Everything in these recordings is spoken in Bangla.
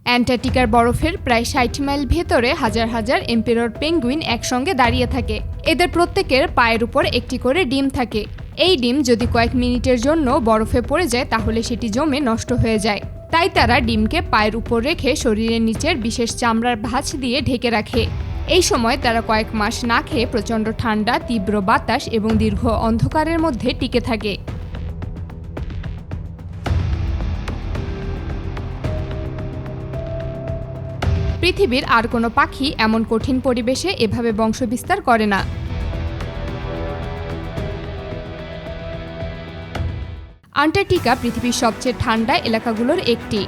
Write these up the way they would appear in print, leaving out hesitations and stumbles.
অ্যান্টার্কটিকার বরফের প্রায় ৬০ মাইল ভেতরে হাজার হাজার এম্পেরর পেঙ্গুইন একসঙ্গে দাঁড়িয়ে থাকে। এদের প্রত্যেকের পায়ের উপর একটি করে ডিম থাকে। এই ডিম যদি কয়েক মিনিটের জন্য বরফে পড়ে যায় তাহলে সেটি জমে নষ্ট হয়ে যায়। তাই তারা ডিমকে পায়ের উপর রেখে শরীরের নিচের বিশেষ চামড়ার ভাঁজ দিয়ে ঢেকে রাখে। এই সময় তারা কয়েক মাস না খেয়ে প্রচণ্ড ঠান্ডা, তীব্র বাতাস এবং দীর্ঘ অন্ধকারের মধ্যে টিকে থাকে। পৃথিবীর আর কোনো পাখি এমন কঠিন পরিবেশে এভাবে বংশবিস্তার করে না। অ্যান্টার্কটিকা পৃথিবীর সবচেয়ে ঠান্ডা এলাকাগুলোর একটি।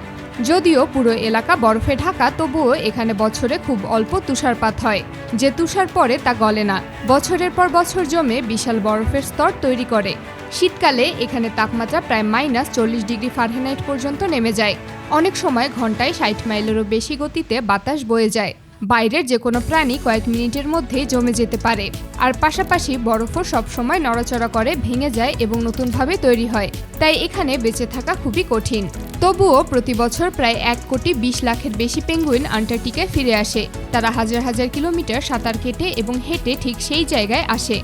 যদিও পুরো এলাকা বরফে ঢাকা, তবুও এখানে বছরে খুব অল্প তুষারপাত হয়। যে তুষার পড়ে তা গলে না, বছরের পর বছর জমে বিশাল বরফের স্তর তৈরি করে। শীতকালে এখানে তাপমাত্রা প্রায় -40 ডিগ্রি ফারেনহাইট পর্যন্ত নেমে যায়। অনেক সময় ঘন্টায় ৬০ মাইলেরও বেশি গতিতে বাতাস বয়ে যায়। বাইরের যে কোনো প্রাণী কয়েক মিনিটের মধ্যেই জমে যেতে পারে। আর পাশাপাশি বরফও সবসময় নড়াচড়া করে, ভেঙে যায় এবং নতুনভাবে তৈরি হয়। তাই এখানে বেঁচে থাকা খুবই কঠিন। তবুও প্রতি বছর প্রায় ১,২০,০০,০০০ বেশি পেঙ্গুইন অ্যান্টার্কটিকায় ফিরে আসে। তারা হাজার হাজার কিলোমিটার সাঁতার কেটে এবং হেঁটে ঠিক সেই জায়গায় আসে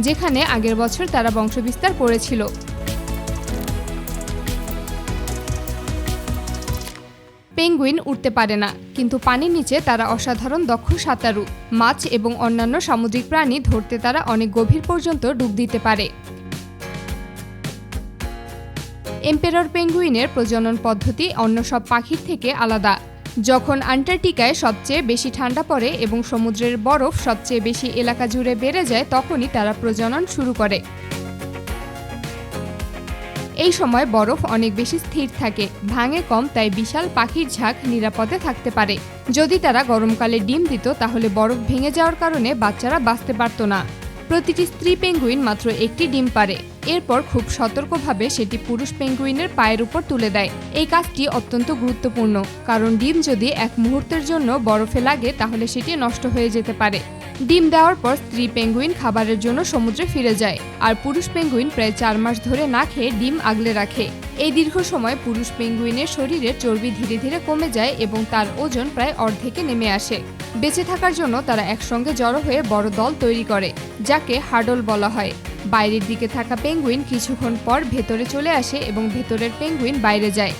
যেখানে আগের বছর তারা বংশবিস্তার করেছিল। পেঙ্গুইন উড়তে পারে না, কিন্তু পানির নিচে তারা অসাধারণ দক্ষ সাঁতারু। মাছ এবং অন্যান্য সামুদ্রিক প্রাণী ধরতে তারা অনেক গভীর পর্যন্ত ডুব দিতে পারে। এম্পেরর পেঙ্গুইনের প্রজনন পদ্ধতি অন্য সব পাখির থেকে আলাদা। যখন অ্যান্টার্কটিকায় সবচেয়ে বেশি ঠান্ডা পড়ে এবং সমুদ্রের বরফ সবচেয়ে বেশি এলাকা জুড়ে বেড়ে যায়, তখনই তারা প্রজনন শুরু করে। এই সময় বরফ অনেক বেশি স্থির থাকে, ভাঙে কম, তাই বিশাল পাখির ঝাঁক নিরাপদে থাকতে পারে। যদি তারা গরমকালে ডিম দিত তাহলে বরফ ভেঙে যাওয়ার কারণে বাচ্চারা বাঁচতে পারত না। প্রতিটি স্ত্রী পেঙ্গুইন মাত্র একটি ডিম পারে। এরপর খুব সতর্কভাবে সেটি পুরুষ পেঙ্গুইনের পায়ের উপর তুলে দেয়। এই কাজটি অত্যন্ত গুরুত্বপূর্ণ, কারণ ডিম যদি এক মুহূর্তের জন্য বরফে লাগে তাহলে সেটি নষ্ট হয়ে যেতে পারে। ডিম দেওয়ার পর স্ত্রী পেঙ্গুইন খাবারের জন্য সমুদ্রে ফিরে যায়, আর পুরুষ পেঙ্গুইন প্রায় ৪ মাস ধরে না খেয়ে ডিম আগলে রাখে। এই দীর্ঘ সময় পুরুষ পেঙ্গুইনের শরীরের চর্বি ধীরে ধীরে কমে যায় এবং তার ওজন প্রায় অর্ধেকে নেমে আসে। বেঁচে থাকার জন্য তারা একসঙ্গে জড়ো হয়ে বড় দল তৈরি করে, যাকে হাডল বলা হয়। বাইরের দিকে থাকা পেঙ্গুইন কিছুক্ষণ পর ভেতরে চলে আসে এবং ভেতরের পেঙ্গুইন বাইরে যায়।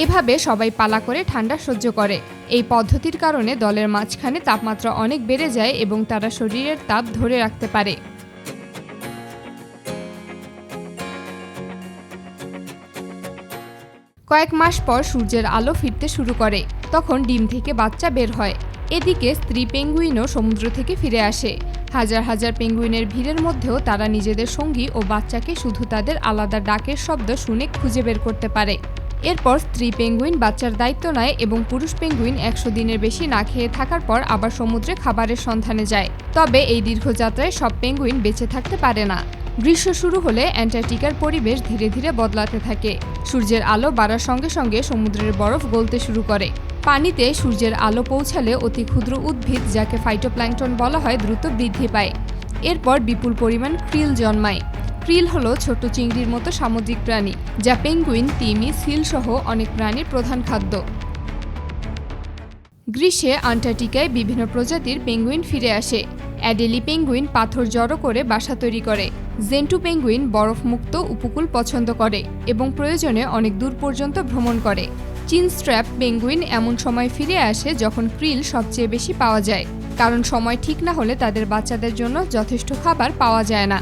এভাবে সবাই পালা করে ঠান্ডা সহ্য করে। এই পদ্ধতির কারণে দলের মাঝখানে তাপমাত্রা অনেক বেড়ে যায় এবং তারা শরীরের তাপ ধরে রাখতে পারে। কয়েক মাস পর সূর্যের আলো ফিরতে শুরু করে, তখন ডিম থেকে বাচ্চা বের হয়। এদিকে স্ত্রী পেঙ্গুইনও সমুদ্র থেকে ফিরে আসে। হাজার হাজার পেঙ্গুইনের ভিড়ের মধ্যেও তারা নিজেদের সঙ্গী ও বাচ্চাকে শুধু তাদের আলাদা ডাকের শব্দ শুনে খুঁজে বের করতে পারে। এরপর স্ত্রী পেঙ্গুইন বাচ্চার দায়িত্ব নেয় এবং পুরুষ পেঙ্গুইন ১০০ দিনের বেশি না খেয়ে থাকার পর আবার সমুদ্রে খাবারের সন্ধানে যায়। তবে এই দীর্ঘযাত্রায় সব পেঙ্গুইন বেঁচে থাকতে পারে না। গ্রীষ্ম শুরু হলে অ্যান্টার্কটিকার পরিবেশ ধীরে ধীরে বদলাতে থাকে। সূর্যের আলো বাড়ার সঙ্গে সঙ্গে সমুদ্রের বরফ গলতে শুরু করে। পানিতে সূর্যের আলো পৌঁছালে অতি ক্ষুদ্র উদ্ভিদ, যাকে ফাইটোপ্ল্যাঙ্কটন বলা হয়, দ্রুত বৃদ্ধি পায়। এরপর বিপুল পরিমাণ ক্রিল জন্মায়। ক্রিল হলো ছোট চিংড়ির মতো সামুদ্রিক প্রাণী, যা পেঙ্গুইন, তিমি, সিল সহ অনেক প্রাণীর প্রধান খাদ্য। গ্রীষ্মে অ্যান্টার্কটিকায় বিভিন্ন প্রজাতির পেঙ্গুইন ফিরে আসে। অ্যাডেলি পেঙ্গুইন পাথর জড়ো করে বাসা তৈরি করে। জেন্টু পেঙ্গুইন বরফমুক্ত উপকূল পছন্দ করে এবং প্রয়োজনে অনেক দূর পর্যন্ত ভ্রমণ করে। চিন স্ট্র্যাপ পেঙ্গুইন এমন সময় ফিরে আসে যখন ক্রিল সবচেয়ে বেশি পাওয়া যায়, কারণ সময় ঠিক না হলে তাদের বাচ্চাদের জন্য যথেষ্ট খাবার পাওয়া যায় না।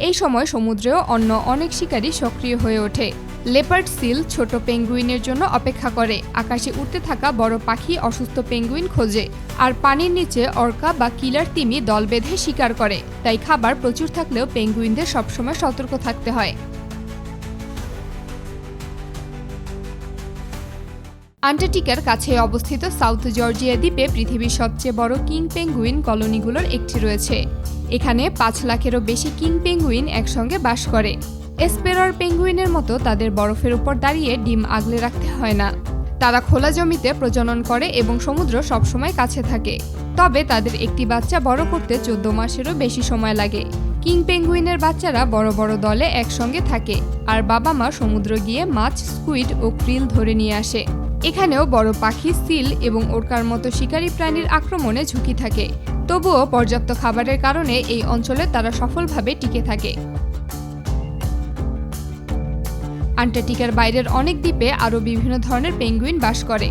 এই সময় সমুদ্রেও অন্য অনেক শিকারী সক্রিয় হয়ে ওঠে। লেপার্ড সিল ছোট পেঙ্গুইনের জন্য অপেক্ষা করে, আকাশে উড়তে থাকা বড় পাখি অসুস্থ পেঙ্গুইন খোঁজে, আর পানির নিচে অর্কা বা কিলার তিমি দল বেঁধে শিকার করে। তাই খাবার প্রচুর থাকলেও পেঙ্গুইনদের সবসময় সতর্ক থাকতে হয়। অ্যান্টার্কটিকার কাছে অবস্থিত সাউথ জর্জিয়া দ্বীপে পৃথিবীর সবচেয়ে বড় কিং পেঙ্গুইন কলোনিগুলোর একটি রয়েছে। এখানে ৫ লাখেরও বেশি কিং পেঙ্গুইন একসঙ্গে বাস করে। এসপেরর পেঙ্গুইনের মতো তাদের বরফের উপর দাঁড়িয়ে ডিম আগলে রাখতে হয় না। তারা খোলা জমিতে প্রজনন করে এবং সমুদ্র সবসময় কাছে থাকে। তবে তাদের একটি বাচ্চা বড় করতে ১৪ মাসেরও বেশি সময় লাগে। কিং পেঙ্গুইনের বাচ্চারা বড় বড় দলে একসঙ্গে থাকে, আর বাবা মা সমুদ্র গিয়ে মাছ, স্কুইড ও ক্রিল ধরে নিয়ে আসে। এখানেও বড় পাখি, সিল এবং ওরকার মতো শিকারী প্রাণীর আক্রমণে ঝুঁকি থাকে। তবুও পর্যাপ্ত খাবারের কারণে এই অঞ্চলে তারা সফলভাবে টিকে থাকে। আন্টার্কটিকার বাইরের অনেক দ্বীপে আরও বিভিন্ন ধরনের পেঙ্গুইন বাস করে।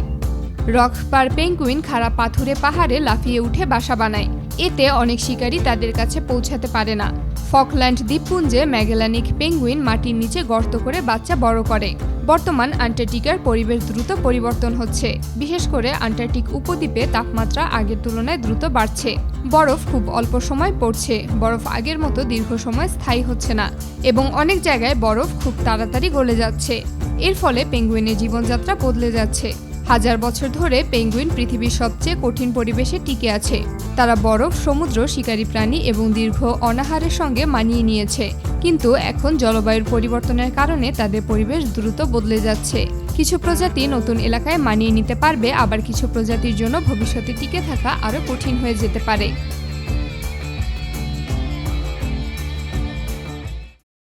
রকপার পেঙ্গুইন খাড়া পাথুরে পাহাড়ে লাফিয়ে উঠে বাসা বানায়। এতে অনেক শিকারী তাদের কাছে পৌঁছাতে পারে না। ফকল্যান্ড দ্বীপপুঞ্জে ম্যাগেলানিক পেঙ্গুইন মাটির নিচে গর্ত করে বাচ্চা বড় করে। বর্তমান আন্টার্কটিকার পরিবেশ দ্রুত পরিবর্তন হচ্ছে। বিশেষ করে আন্টার্কটিক উপদ্বীপে তাপমাত্রা আগের তুলনায় দ্রুত বাড়ছে। বরফ খুব অল্প সময় পড়ছে। বরফ আগের মতো দীর্ঘ সময় স্থায়ী হচ্ছে না এবং অনেক জায়গায় বরফ খুব তাড়াতাড়ি গলে যাচ্ছে। এর ফলে পেঙ্গুইনের জীবনযাত্রা বদলে যাচ্ছে। হাজার বছর ধরে পেঙ্গুইন পৃথিবীর সবচেয়ে কঠিন পরিবেশে টিকে আছে। তারা বরফ, সমুদ্র, শিকারী প্রাণী এবং দীর্ঘ অনাহারের সঙ্গে মানিয়ে নিয়েছে। কিন্তু এখন জলবায়ুর পরিবর্তনের কারণে তাদের পরিবেশ দ্রুত বদলে যাচ্ছে। কিছু প্রজাতি নতুন এলাকায় মানিয়ে নিতে পারবে, আবার কিছু প্রজাতির জন্য ভবিষ্যতে টিকে থাকা আরও কঠিন হয়ে যেতে পারে।